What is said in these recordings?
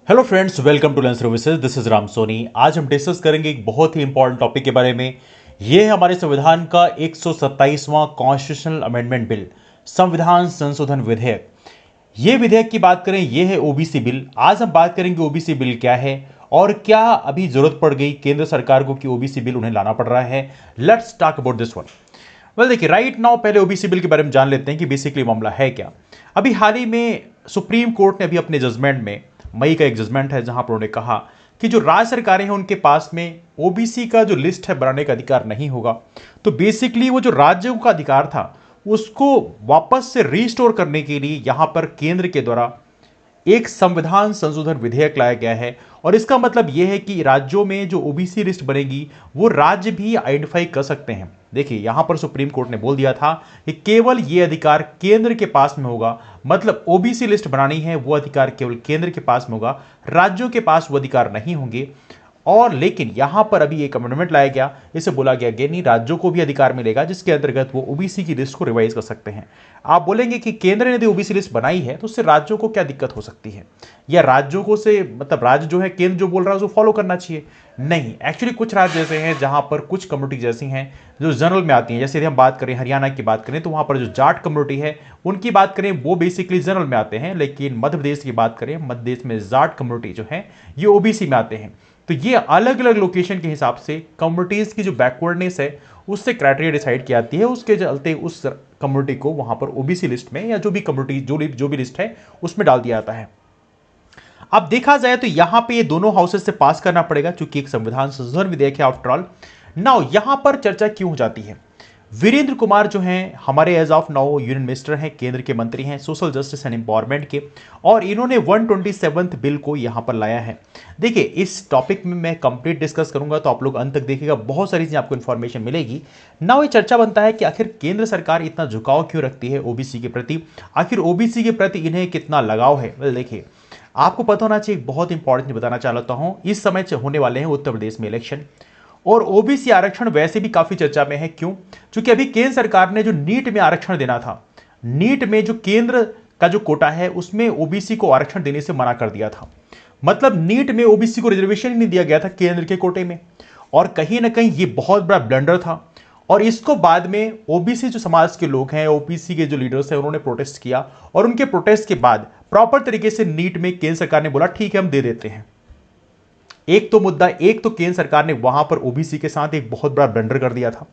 Hello friends, welcome to learn services. This is Ram Soni. आज हम discuss करेंगे एक बहुत ही इंपॉर्टेंट टॉपिक के बारे में। यह है हमारे संविधान का 127वां कॉन्स्टिट्यूशनल अमेंडमेंट बिल, संविधान संशोधन विधेयक। ये विधेयक की बात करें, यह है ओबीसी बिल। आज हम बात करेंगे ओबीसी बिल क्या है और क्या अभी जरूरत पड़ गई केंद्र सरकार को कि ओबीसी बिल उन्हें लाना पड़ रहा है। Let's talk about this one. Well देखिए, राइट नाउ पहले ओबीसी बिल के बारे में जान लेते हैं कि बेसिकली मामला है क्या। अभी हाल ही में सुप्रीम कोर्ट ने अभी अपने जजमेंट में, मई का एक जजमेंट है जहां पर उन्होंने कहा कि जो राज्य सरकारें हैं उनके पास में ओबीसी का जो लिस्ट है बनाने का अधिकार नहीं होगा। तो बेसिकली वो जो राज्यों का अधिकार था उसको वापस से रिस्टोर करने के लिए यहां पर केंद्र के द्वारा एक संविधान संशोधन विधेयक लाया गया है। और इसका मतलब यह है कि राज्यों में जो ओबीसी लिस्ट बनेगी वो राज्य भी आइडेंटिफाई कर सकते हैं। देखिए, यहां पर सुप्रीम कोर्ट ने बोल दिया था कि केवल यह अधिकार केंद्र के पास में होगा। मतलब ओबीसी लिस्ट बनानी है वो अधिकार केवल केंद्र के पास में होगा, राज्यों के पास वो अधिकार नहीं होंगे। और लेकिन यहां पर अभी एक अमेंडमेंट लाया गया, इसे बोला गया कि नहीं, राज्यों को भी अधिकार मिलेगा जिसके अंतर्गत वो ओबीसी की लिस्ट को रिवाइज कर सकते हैं। आप बोलेंगे कि केंद्र ने यदि ओबीसी लिस्ट बनाई है तो उससे राज्यों को क्या दिक्कत हो सकती है, या राज्यों को से मतलब राज्य जो है केंद्र जो बोल रहा है उसको फॉलो करना चाहिए। नहीं, एक्चुअली कुछ राज्य ऐसे हैं जहां पर कुछ कम्युनिटी जैसी हैं जो जनरल में आती हैं। जैसे यदि हम बात करें हरियाणा की बात करें तो वहां पर जो जाट कम्युनिटी है उनकी बात करें वो बेसिकली जनरल में आते हैं। लेकिन मध्य प्रदेश की बात करें, मध्य प्रदेश में जाट कम्युनिटी जो है ये ओबीसी में आते हैं। तो ये अलग अलग लोकेशन के हिसाब से कम्युनिटीज की जो बैकवर्डनेस है उससे क्राइटेरिया डिसाइड की जाती है। उसके चलते उस कम्युनिटी को वहां पर ओबीसी लिस्ट में या जो भी कम्युनिटी जो भी लिस्ट है उसमें डाल दिया जाता है। अब देखा जाए तो यहां पे ये दोनों हाउसेस से पास करना पड़ेगा क्योंकि एक संविधान संशोधन विधेयक है आफ्टर ऑल। नाउ यहां पर चर्चा क्यों हो जाती है। वीरेंद्र कुमार जो हैं हमारे as of now union minister हैं, केंद्र के मंत्री हैं सोशल जस्टिस एंड एम्पावरमेंट के, और इन्होंने 127th बिल को यहां पर लाया है। देखिए, इस टॉपिक में मैं कंप्लीट डिस्कस करूंगा तो आप लोग अंत तक देखिएगा, बहुत सारी चीजें आपको इन्फॉर्मेशन मिलेगी। नाउ ये चर्चा बनता है कि आखिर केंद्र सरकार इतना झुकाव क्यों रखती है ओबीसी के प्रति, आखिर ओबीसी के प्रति इन्हें कितना लगाव है। वेल देखिए, आपको पता होना चाहिए, बहुत इंपॉर्टेंट बताना चाहता हूं, इस समय होने वाले हैं उत्तर प्रदेश में इलेक्शन, और ओबीसी आरक्षण वैसे भी काफी चर्चा में है। क्यों? क्योंकि अभी केंद्र सरकार ने जो नीट में आरक्षण देना था, नीट में जो केंद्र का जो कोटा है उसमें ओबीसी को आरक्षण देने से मना कर दिया था। मतलब नीट में ओबीसी को रिजर्वेशन ही नहीं दिया गया था केंद्र के कोटे में, और कहीं ना कहीं ये बहुत बड़ा ब्लंडर था। और इसको बाद में ओबीसी जो समाज के लोग हैं, ओबीसी के जो लीडर्स हैं, उन्होंने प्रोटेस्ट किया, और उनके प्रोटेस्ट के बाद प्रॉपर तरीके से नीट में केंद्र सरकार ने बोला ठीक है हम दे देते हैं। एक तो मुद्दा, एक तो केंद्र सरकार ने वहां पर ओबीसी के साथ एक बहुत बड़ा ब्लंडर कर दिया था।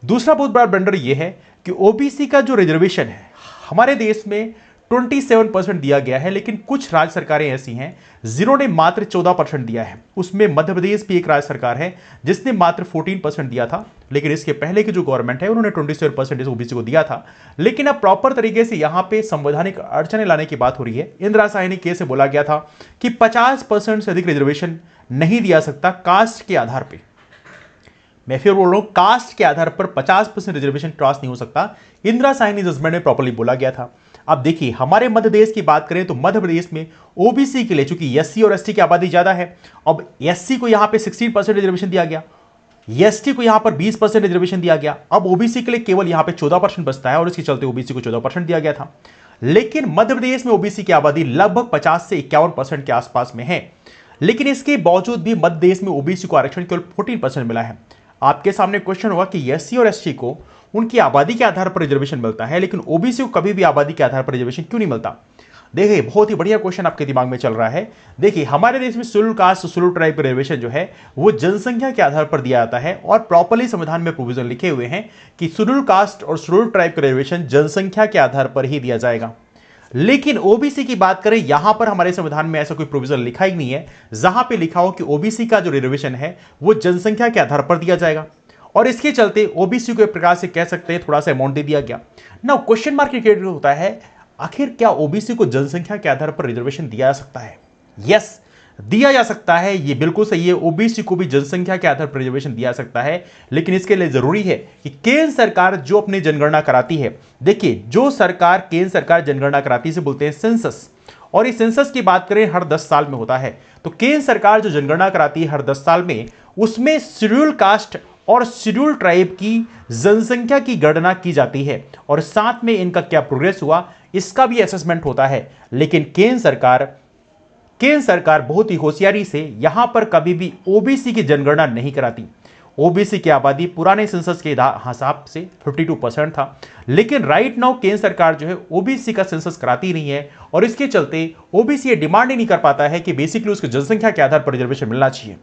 दूसरा बहुत बड़ा ब्लंडर यह है कि ओबीसी का जो रिजर्वेशन है हमारे देश में 27% दिया गया है, लेकिन कुछ राज्य सरकारें ऐसी हैं जिन्होंने मात्र 14% दिया है। उसमें मध्य प्रदेश भी एक राज्य सरकार है जिसने मात्र 14% दिया था, लेकिन इसके पहले की जो गवर्नमेंट है उन्होंने 27% ओबीसी को दिया था। लेकिन अब प्रॉपर तरीके से यहां पे संवैधानिक अड़चने लाने की बात हो रही है। इंदिरा साहनी केस से बोला गया था कि 50% से अधिक रिजर्वेशन नहीं दिया सकता कास्ट के आधार पर। मैं फिर बोल रहा हूं, कास्ट के आधार पर 50% रिजर्वेशन क्रॉस नहीं हो सकता। इंदिरा साहनी जजमेंट में प्रॉपर्ली बोला गया था। अब देखिए, हमारे मध्य प्रदेश की बात करें तो मध्य प्रदेश में ओबीसी के लिए, चूंकि एससी और एसटी की आबादी ज्यादा है, अब एससी को यहां पे 16% रिजर्वेशन दिया गया, एसटी को यहां पर 20% रिजर्वेशन दिया गया। अब ओबीसी के लिए केवल यहां पे 14% बचता है, और इसके चलते ओबीसी को 14% दिया गया था। लेकिन मध्य प्रदेश में ओबीसी की आबादी लगभग 50 से 51% के आसपास में है, लेकिन इसके बावजूद भी मध्य प्रदेश में ओबीसी को आरक्षण केवल 14% मिला है। आपके सामने क्वेश्चन होगा कि एससी और एसटी को उनकी आबादी के आधार पर रिजर्वेशन मिलता है, लेकिन ओबीसी को कभी भी आबादी के आधार पर रिजर्वेशन क्यों नहीं मिलता। देखिए, बहुत ही बढ़िया क्वेश्चन आपके दिमाग में चल रहा है। देखिए, हमारे देश में schedule caste schedule tribe reservation जो है वो जनसंख्या के आधार पर दिया जाता है, और प्रॉपर्ली संविधान में प्रोविजन लिखे हुए हैं कि शेड्यूल कास्ट और शेड्यूल ट्राइब का रिजर्वेशन जनसंख्या के आधार पर ही दिया जाएगा। लेकिन ओबीसी की बात करें, यहां पर हमारे संविधान में ऐसा कोई प्रोविजन लिखा ही नहीं है जहां पे लिखा हो कि ओबीसी का जो रिजर्वेशन है वो जनसंख्या के आधार पर दिया जाएगा। और इसके चलते ओबीसी को एक प्रकार से कह सकते हैं थोड़ा सा अमाउंट दे दिया गया। ना क्वेश्चन मार्क क्रिएट होता है, आखिर क्या ओबीसी को जनसंख्या के आधार पर रिजर्वेशन दिया जा सकता है? यस, दिया जा सकता है, ये बिल्कुल सही है। ओबीसी को भी जनसंख्या के आधार पर रिजर्वेशन दिया जा सकता है, लेकिन इसके लिए जरूरी है कि केंद्र सरकार जो अपनी जनगणना कराती है, देखिए जो सरकार केंद्र सरकार जनगणना कराती है बोलते हैं सेंसस, और इस सेंसस की बात करें हर 10 साल में होता है। तो केंद्र सरकार जो जनगणना कराती है हर 10 साल में, उसमें शेड्यूल कास्ट और शेड्यूल ट्राइब की जनसंख्या की गणना की जाती है, और साथ में इनका क्या प्रोग्रेस हुआ इसका भी असेसमेंट होता है। लेकिन केंद्र सरकार केंद्र सरकार बहुत ही होशियारी से यहां पर कभी भी ओबीसी की जनगणना नहीं कराती। ओबीसी की आबादी पुराने सेंसस के हिसाब से 52% था, लेकिन राइट नाउ केंद्र सरकार जो है ओबीसी का सेंसस कराती नहीं है, और इसके चलते ओबीसी ये डिमांड ही नहीं कर पाता है कि बेसिकली उसकी जनसंख्या के आधार पर रिजर्वेशन मिलना चाहिए।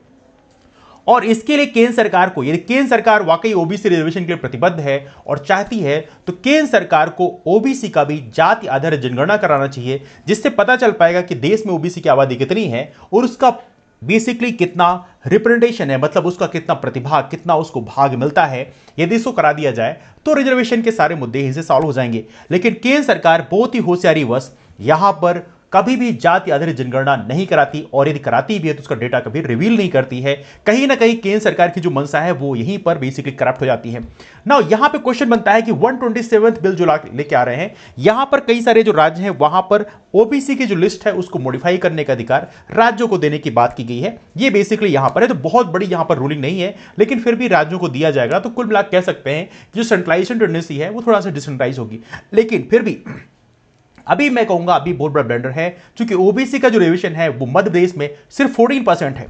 और इसके लिए केंद्र सरकार को, यदि केंद्र सरकार वाकई ओबीसी रिजर्वेशन के लिए प्रतिबद्ध है और चाहती है, तो केंद्र सरकार को ओबीसी का भी जाति आधारित जनगणना कराना चाहिए, जिससे पता चल पाएगा कि देश में ओबीसी की आबादी कितनी है और उसका बेसिकली कितना रिप्रेजेंटेशन है, मतलब उसका कितना प्रतिभाग, कितना उसको भाग मिलता है। यदि इसको करा दिया जाए तो रिजर्वेशन के सारे मुद्दे इनसे सॉल्व हो जाएंगे। लेकिन केंद्र सरकार बहुत ही होशियारी वश यहां पर कभी भी जाति आधारित जनगणना नहीं कराती, और यदि कराती भी है तो उसका डेटा कभी रिवील नहीं करती है। कहीं ना कहीं केंद्र सरकार की जो मंशा है वो यहीं पर बेसिकली करप्ट हो जाती है। नाउ यहां पे क्वेश्चन बनता है कि 127th बिल जो लेके आ रहे हैं, यहां पर कई सारे जो राज्य हैं वहां पर ओबीसी की जो लिस्ट है उसको मॉडिफाई करने का अधिकार राज्यों को देने की बात की गई है। ये बेसिकली यहां पर है, तो बहुत बड़ी यहां पर रूलिंग नहीं है, लेकिन फिर भी राज्यों को दिया जाएगा। तो कुल मिलाकर कह सकते हैं कि जो सेंट्रलाइजेशन टेंडेंसी है वो थोड़ा सा डिसेंट्रलाइज होगी। लेकिन फिर भी अभी मैं कहूंगा अभी बहुत बड़ा ब्लेंडर है, क्योंकि ओबीसी का जो रिजर्वेशन है वो मध्य प्रदेश में सिर्फ 14% है।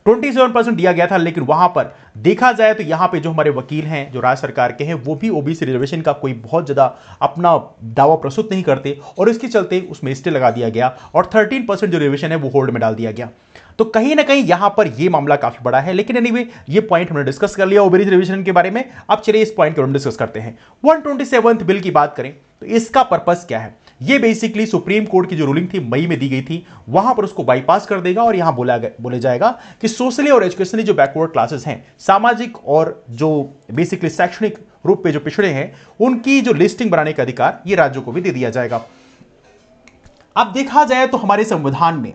27% दिया गया था, लेकिन वहां पर देखा जाए तो यहां पे जो हमारे वकील हैं जो राज्य सरकार के हैं वो भी ओबीसी रिजर्वेशन का कोई बहुत ज्यादा अपना दावा प्रस्तुत नहीं करते, और इसके चलते उसमें स्टे लगा दिया गया और 13% जो रिजर्वेशन है वो होल्ड में डाल दिया गया। तो कहीं ना कहीं यहां पर यह मामला काफी बड़ा है। लेकिन एनीवे ये पॉइंट हमने डिस्कस कर लिया ओबीसी रिजर्वेशन के बारे में। अब चलिए इस पॉइंट को हम डिस्कस करते हैं। 127th बिल की बात करें तो इसका पर्पस क्या है? ये बेसिकली सुप्रीम कोर्ट की जो रूलिंग थी मई में दी गई थी, वहां पर उसको बाईपास कर देगा, और यहां बोले जाएगा कि सोशली और एजुकेशनली जो बैकवर्ड क्लासेस हैं, सामाजिक और जो बेसिकली शैक्षणिक रूप पे जो पिछड़े हैं, उनकी जो लिस्टिंग बनाने का अधिकार ये राज्यों को भी दे दिया जाएगा। अब देखा जाए तो हमारे संविधान में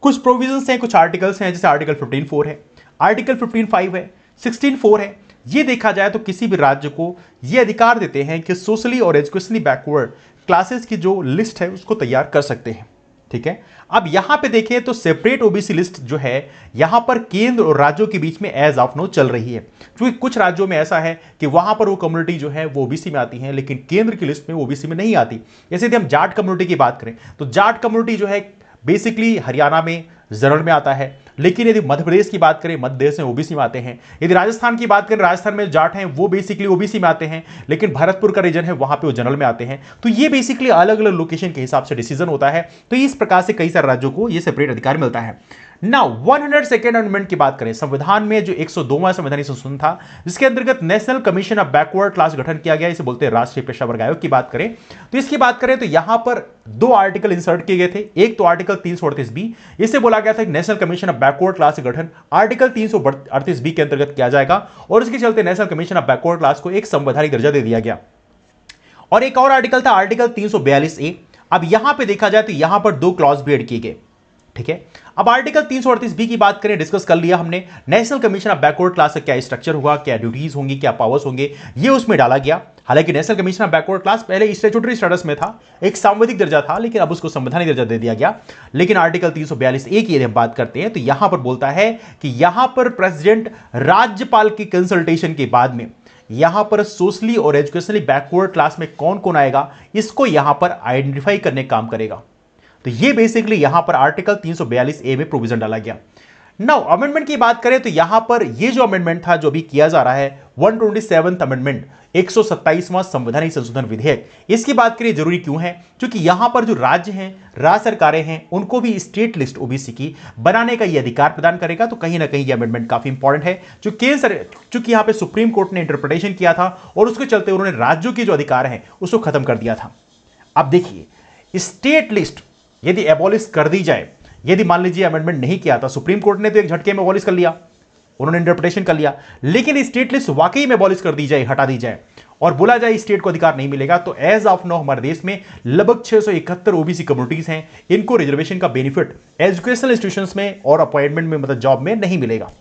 कुछ प्रोविजंस हैं, कुछ आर्टिकल्स हैं, जैसे आर्टिकल 15(4) है, आर्टिकल 15(5) है, 16(4) है। ये देखा जाए तो किसी भी राज्य को ये अधिकार देते हैं कि सोशली और एजुकेशनली बैकवर्ड क्लासेस की जो लिस्ट है उसको तैयार कर सकते हैं। ठीक है, अब यहां पे देखें तो सेपरेट ओबीसी लिस्ट जो है यहां पर केंद्र और राज्यों के बीच में एज ऑफ नो चल रही है, क्योंकि कुछ राज्यों में ऐसा है कि वहां पर वो कम्युनिटी जो है वो ओबीसी में आती है, लेकिन केंद्र की लिस्ट में ओबीसी में नहीं आती। जैसे यदि हम जाट कम्युनिटी की बात करें तो जाट कम्युनिटी जो है बेसिकली हरियाणा में जनरल में आता है, लेकिन यदि मध्य प्रदेश की बात करें मध्य प्रदेश में ओबीसी में आते हैं। यदि राजस्थान की बात करें, राजस्थान में जाट हैं वो बेसिकली ओबीसी में आते हैं, लेकिन भरतपुर का रीजन है वहां पे वो जनरल में आते हैं। तो ये बेसिकली अलग अलग लोकेशन के हिसाब से डिसीजन होता है। तो इस प्रकार से कई सारे राज्यों को ये सेपरेट अधिकार मिलता है। नाउ 102nd अमेंडमेंट की बात करें, संविधान में जो 102वां संवैधानिक संशोधन था, जिसके अंतर्गत national commission of backward class गठन किया गया, इसे बोलते हैं राष्ट्रीय पेशा वर्ग आयोग की बात करें तो इसकी बात करें तो यहां पर दो आर्टिकल इंसर्ट किए गए थे। एक तो आर्टिकल 338B, इसे बोला गया था कि national commission of backward class गठन आर्टिकल 338B के अंतर्गत किया जाएगा, और इसके चलते national commission of backward class को एक संवैधानिक दर्जा दे दिया गया। और एक और आर्टिकल था आर्टिकल 342A। अब यहां पर देखा जाए तो यहां पर दो क्लॉज भी ऐड किए गए। ठीक है, अब आर्टिकल 338B की बात करें, डिस्कस कर लिया हमने। National commission of backward class का क्या स्ट्रक्चर होगा, क्या ड्यूटीज होंगी, क्या पावर्स होंगे, ये उसमें डाला गया। हालांकि national commission of backward class पहले स्टैट्यूटरी स्टेटस में था, एक सांविधिक दर्जा था, लेकिन अब उसको संवैधानिक दर्जा दे दिया गया। लेकिन आर्टिकल 342A की यदि हम बात करते हैं तो यहां पर बोलता है कि यहां पर प्रेसिडेंट राज्यपाल की कंसल्टेशन के बाद में यहां पर सोशली और एजुकेशनली बैकवर्ड क्लास में कौन कौन आएगा, इसको यहां पर आइडेंटिफाई करने का काम करेगा। तो ये बेसिकली यहां पर आर्टिकल 342A में प्रोविजन डाला गया। नाउ अमेंडमेंट की बात करें तो यहां पर ये जो अमेंडमेंट था जो भी किया जा रहा है 127th अमेंडमेंट, 127वां संवैधानिक संशोधन विधेयक, इसकी बात करिए जरूरी क्यों है? क्योंकि यहां पर जो राज्य हैं, राज्य सरकारें हैं, उनको भी स्टेट लिस्ट ओबीसी की बनाने का ये अधिकार प्रदान करेगा। तो कहीं ना कहीं ये अमेंडमेंट काफी इंपॉर्टेंट है, जो चूंकि यहां पे सुप्रीम कोर्ट ने इंटरप्रिटेशन किया था और उसके चलते उन्होंने राज्यों के जो अधिकार हैं उसको खत्म कर दिया था। अब देखिए, स्टेट लिस्ट यदि एबॉलिश कर दी जाए, यदि मान लीजिए अमेंडमेंट नहीं किया था, सुप्रीम कोर्ट ने तो एक झटके में एबॉलिश कर लिया, उन्होंने इंटरप्रिटेशन कर लिया, लेकिन स्टेट लिस्ट वाकई में एबॉलिश कर दी जाए, हटा दी जाए और बोला जाए स्टेट को अधिकार नहीं मिलेगा, तो एज ऑफ नाउ हमारे देश में लगभग 671 ओबीसी कम्युनिटीज हैं, इनको रिजर्वेशन का बेनिफिट एजुकेशनल इंस्टीट्यूशंस में और अपॉइंटमेंट में, मतलब जॉब में नहीं मिलेगा।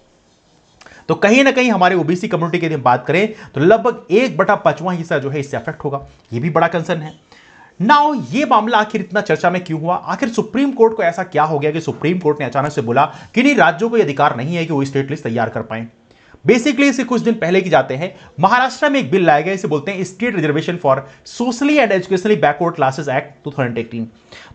तो कहीं ना कहीं हमारे ओबीसी कम्युनिटी की यदि हम बात करें तो लगभग 1/5वां हिस्सा जो है इससे अफेक्ट होगा। यह भी बड़ा कंसर्न है। नाउ ये मामला आखिर इतना चर्चा में क्यों हुआ? आखिर सुप्रीम कोर्ट को ऐसा क्या हो गया कि सुप्रीम कोर्ट ने अचानक से बोला कि नहीं, राज्यों को यह अधिकार नहीं है कि वो स्टेट लिस्ट तैयार कर पाए। बेसिकली इसे कुछ दिन पहले की जाते हैं, महाराष्ट्र में एक बिल लाया गया, इसे बोलते हैं state reservation for socially and educationally backward classes act 2018।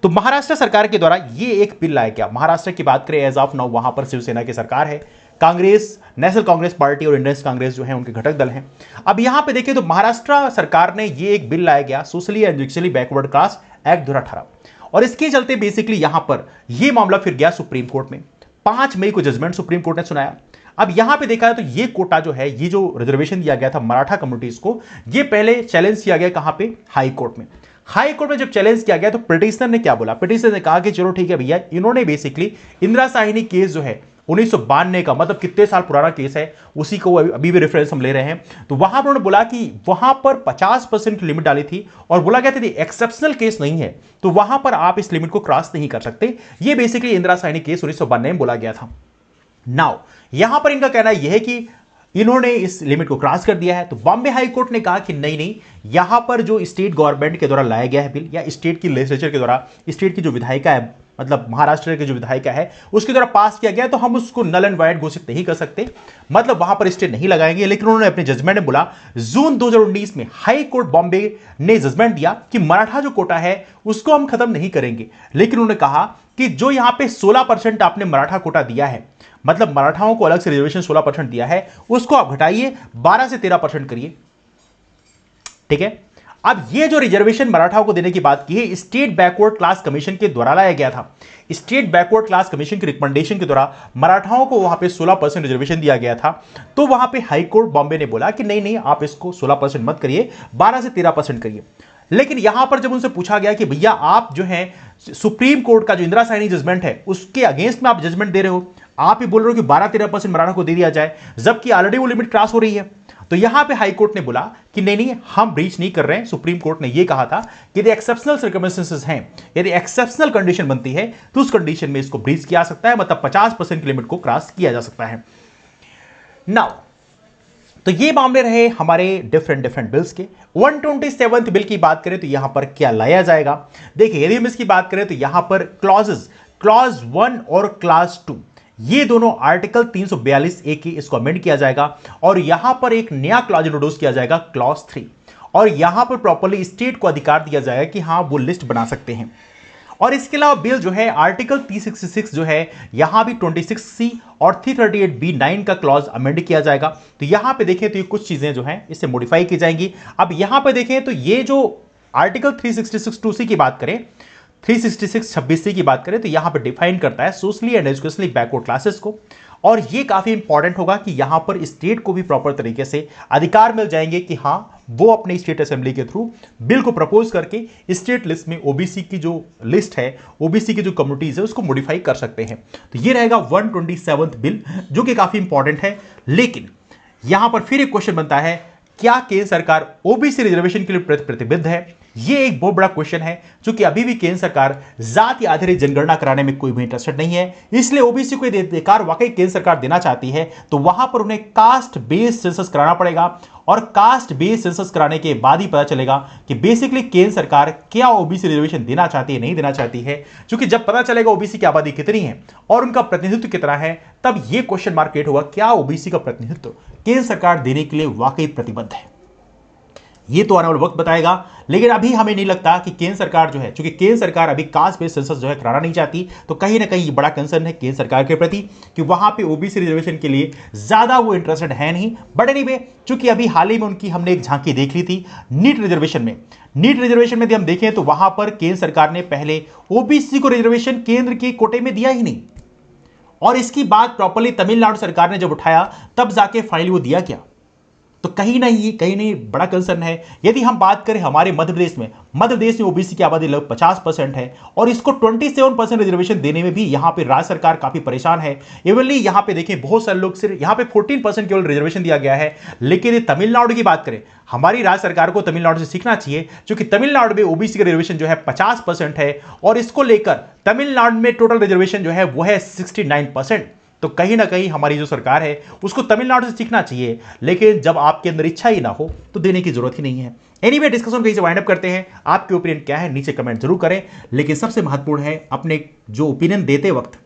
तो महाराष्ट्र सरकार के द्वारा ये एक बिल लाया गया। महाराष्ट्र की बात करें, एज ऑफ नाउ वहां पर शिवसेना की सरकार है, कांग्रेस, नेशनल कांग्रेस पार्टी और इंडियन कांग्रेस जो है उनके घटक दल हैं। अब यहां पे देखें तो महाराष्ट्र सरकार ने ये एक बिल लाया गया, socially and educationally backward class act 2018, और इसके चलते बेसिकली यहां पर यह मामला फिर गया सुप्रीम कोर्ट में। 5 मई को जजमेंट सुप्रीम कोर्ट ने सुनाया। अब यहां पे देखा है तो ये कोटा जो है, ये जो रिजर्वेशन दिया गया था मराठा कम्युनिटीज को, ये पहले चैलेंज किया गया कहां पे, हाई कोर्ट में। हाई कोर्ट में जब चैलेंज किया गया तो पिटिशनर ने क्या बोला, पिटिशनर ने कहा कि चलो ठीक है भैया, इन्होंने बेसिकली इंदिरा साहिनी केस जो है 1992 का, मतलब कितने साल पुराना केस है, उसी को अभी भी रेफरेंस हम ले रहे हैं। तो वहां पर उन्होंने बोला कि वहां पर 50% की लिमिट डाली थी और बोला गया था कि एक्सेप्शनल केस नहीं है तो वहां पर आप इस लिमिट को क्रॉस नहीं कर सकते। ये बेसिकली इंदिरा साहिनी केस 1992 में बोला गया था। नाउ यहां पर इनका कहना यह है कि इन्होंने इस लिमिट को क्रॉस कर दिया है। तो बॉम्बे हाई कोर्ट ने कहा कि नहीं नहीं, यहां पर जो स्टेट गवर्नमेंट के द्वारा लाया गया है बिल, या स्टेट की लेजिस्लेचर के द्वारा, स्टेट की जो विधायिका है, मतलब महाराष्ट्र के जो विधायिका है उसके द्वारा पास किया गया, तो हम उसको नल एंड वाइड घोषित नहीं कर सकते, मतलब वहां पर स्टे नहीं लगाएंगे। लेकिन उन्होंने अपने जजमेंट में बोला, जून 2019 में हाई कोर्ट बॉम्बे ने जजमेंट दिया कि मराठा जो कोटा है उसको हम खत्म नहीं करेंगे। लेकिन उन्होंने कहा कि जो यहां पे 16% आपने मराठा कोटा दिया है, मतलब मराठाओं को अलग से रिजर्वेशन 16% दिया है, उसको आप घटाइए, 12 से 13% करिए। ठीक है। अब ये जो रिजर्वेशन मराठाओं को देने की बात की है, स्टेट बैकवर्ड क्लास कमीशन के द्वारा लाया गया था। स्टेट बैकवर्ड क्लास कमीशन की रिकमेंडेशन के द्वारा मराठाओं को वहां पे 16% रिजर्वेशन दिया गया था। तो वहां पे हाई कोर्ट बॉम्बे ने बोला कि नहीं नहीं, आप इसको 16% मत करिए, 12 से 13% करिए। लेकिन यहां पर जब उनसे पूछा गया कि भैया आप जो है सुप्रीम कोर्ट का जो इंदिरा साहिनी जजमेंट है उसके अगेंस्ट में आप जजमेंट दे रहे हो, आप ही बोल रहे हो कि 12-13% मराठा को दे दिया जाए, जबकि ऑलरेडी वो लिमिट क्रॉस हो रही है। तो यहां पे हाई कोर्ट ने बोला कि नहीं नहीं, हम ब्रीच नहीं कर रहे हैं। सुप्रीम कोर्ट ने यह कहा था कि यदि एक्सेप्शनल सर्कमस्टेंसेस हैं, यदि एक्सेप्शनल कंडीशन बनती है तो उस कंडीशन में इसको ब्रीच किया जा सकता है, मतलब 50% की लिमिट को क्रॉस किया जा सकता है। नाउ तो ये मामले रहे हमारे डिफरेंट बिल्स के। 127th बिल की बात करें तो यहां पर क्या लाया जाएगा, देखिए यदि हम इसकी बात करें तो यहां पर क्लॉज 1 और क्लॉज 2, ये दोनों आर्टिकल 342A के इसको अमेंड किया जाएगा और यहां पर एक नया क्लॉज इंट्रोड्यूस किया जाएगा, क्लॉज 3, और यहां पर प्रॉपर्ली स्टेट को अधिकार दिया जाएगा कि हां वो लिस्ट बना सकते हैं। और इसके अलावा बिल जो है आर्टिकल 366 जो है, यहां भी 26C और 338B9 का क्लॉज अमेंड किया जाएगा। तो यहां पे देखें तो ये कुछ चीजें जो हैं इससे मॉडिफाई की जाएंगी। अब यहां पे देखें तो ये जो आर्टिकल 366(2C) की बात करें, 366(26C) की बात करें तो यहां पर डिफाइन करता है socially and educationally backward classes को, और ये काफी इंपॉर्टेंट होगा कि यहां पर स्टेट को भी प्रॉपर तरीके से अधिकार मिल जाएंगे कि हां वो अपने स्टेट असेंबली के थ्रू बिल को प्रपोज करके स्टेट लिस्ट में ओबीसी की जो लिस्ट है, ओबीसी की जो कम्युनिटीज है उसको मॉडिफाई कर सकते हैं। तो ये रहेगा 127th बिल, जो कि काफी इंपॉर्टेंट है। लेकिन यहां पर फिर एक क्वेश्चन बनता है, क्या केंद्र सरकार ओबीसी रिजर्वेशन के लिए प्रतिबद्ध है? यह एक बहुत बड़ा क्वेश्चन है, क्योंकि अभी भी केंद्र सरकार जाति आधारित जनगणना कराने में कोई भी इंटरेस्टेड नहीं है। इसलिए ओबीसी को अधिकार वाकई केंद्र सरकार देना चाहती है तो वहां पर उन्हें कास्ट बेस्ड सेंसस कराना पड़ेगा, और कास्ट बेस्ड सेंसस कराने के बाद ही पता चलेगा कि बेसिकली केंद्र सरकार क्या ओबीसी रिजर्वेशन देना चाहती है, नहीं देना चाहती है। क्योंकि जब पता चलेगा ओबीसी की आबादी कितनी है और उनका प्रतिनिधित्व कितना है, तब यह क्वेश्चन मार्क क्रिएट होगा, क्या ओबीसी का प्रतिनिधित्व केंद्र सरकार देने के लिए वाकई प्रतिबद्ध है? ये तो आने वाला वक्त बताएगा। लेकिन अभी हमें नहीं लगता कि केंद्र सरकार जो है, क्योंकि केंद्र सरकार अभी कास्ट बेस्ड सेंसस जो है कराना नहीं चाहती, तो कहीं ना कहीं ये बड़ा कंसर्न है केंद्र सरकार के प्रति कि वहां पे ओबीसी रिजर्वेशन के लिए ज्यादा वो इंटरेस्टेड है नहीं। बट एनीवे, चूंकि अभी हाल ही में उनकी हमने एक झांकी देख ली थी नीट रिजर्वेशन में, नीट रिजर्वेशन में यदि हम देखें तो वहां पर केंद्र सरकार ने पहले ओबीसी को रिजर्वेशन केंद्र के कोटे में दिया ही नहीं, और इसकी बात प्रॉपर्ली तमिलनाडु सरकार ने जब उठाया तब जाके फाइनली वो दिया क्या। तो कहीं नहीं बड़ा कंसर्न है। यदि हम बात करें हमारे मध्य प्रदेश में ओबीसी की आबादी लगभग 50% है, और इसको 27% रिजर्वेशन देने में भी यहां पे राज्य सरकार काफी परेशान है। इवनली यहां पे देखें बहुत सारे लोग, सिर्फ यहां पे 14% केवल रिजर्वेशन दिया गया है। लेकिन तमिलनाडु की बात करें, हमारी राज्य सरकार को तमिलनाडु से सीखना चाहिए, क्योंकि तमिलनाडु में ओबीसी का रिजर्वेशन जो है 50% है, और इसको लेकर तमिलनाडु में टोटल रिजर्वेशन जो है वो है 69%। तो कहीं ना कहीं हमारी जो सरकार है उसको तमिलनाडु से सीखना चाहिए, लेकिन जब आपके अंदर इच्छा ही ना हो तो देने की जरूरत ही नहीं है। एनीवे, डिस्कशन कहीं से वाइंड अप करते हैं। आपके ओपिनियन क्या है नीचे कमेंट जरूर करें, लेकिन सबसे महत्वपूर्ण है अपने जो ओपिनियन देते वक्त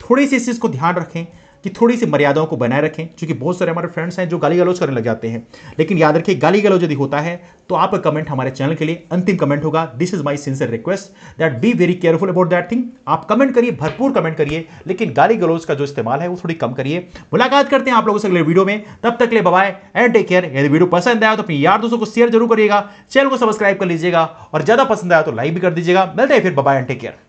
थोड़ी सी इस चीज को ध्यान रखें कि थोड़ी सी मर्यादाओं को बनाए रखें, क्योंकि बहुत सारे हमारे फ्रेंड्स हैं जो गाली गलौज करने लग जाते हैं। लेकिन याद रखिए, गाली गलौज यदि होता है तो आपका कमेंट हमारे चैनल के लिए अंतिम कमेंट होगा। This is my sincere request that be very careful about that thing. आप कमेंट करिए, भरपूर कमेंट करिए, लेकिन गाली गलौज का जो इस्तेमाल है वो थोड़ी कम करिए। मुलाकात करते हैं आप लोगों से अगले वीडियो में, तब तक के लिए bye bye and take care. यदि वीडियो पसंद आया तो अपने यार दोस्तों को शेयर जरूर करिएगा, चैनल को सब्सक्राइब कर लीजिएगा और ज्यादा पसंद आया तो लाइक भी कर दीजिएगा। मिलते हैं फिर, bye bye and take care.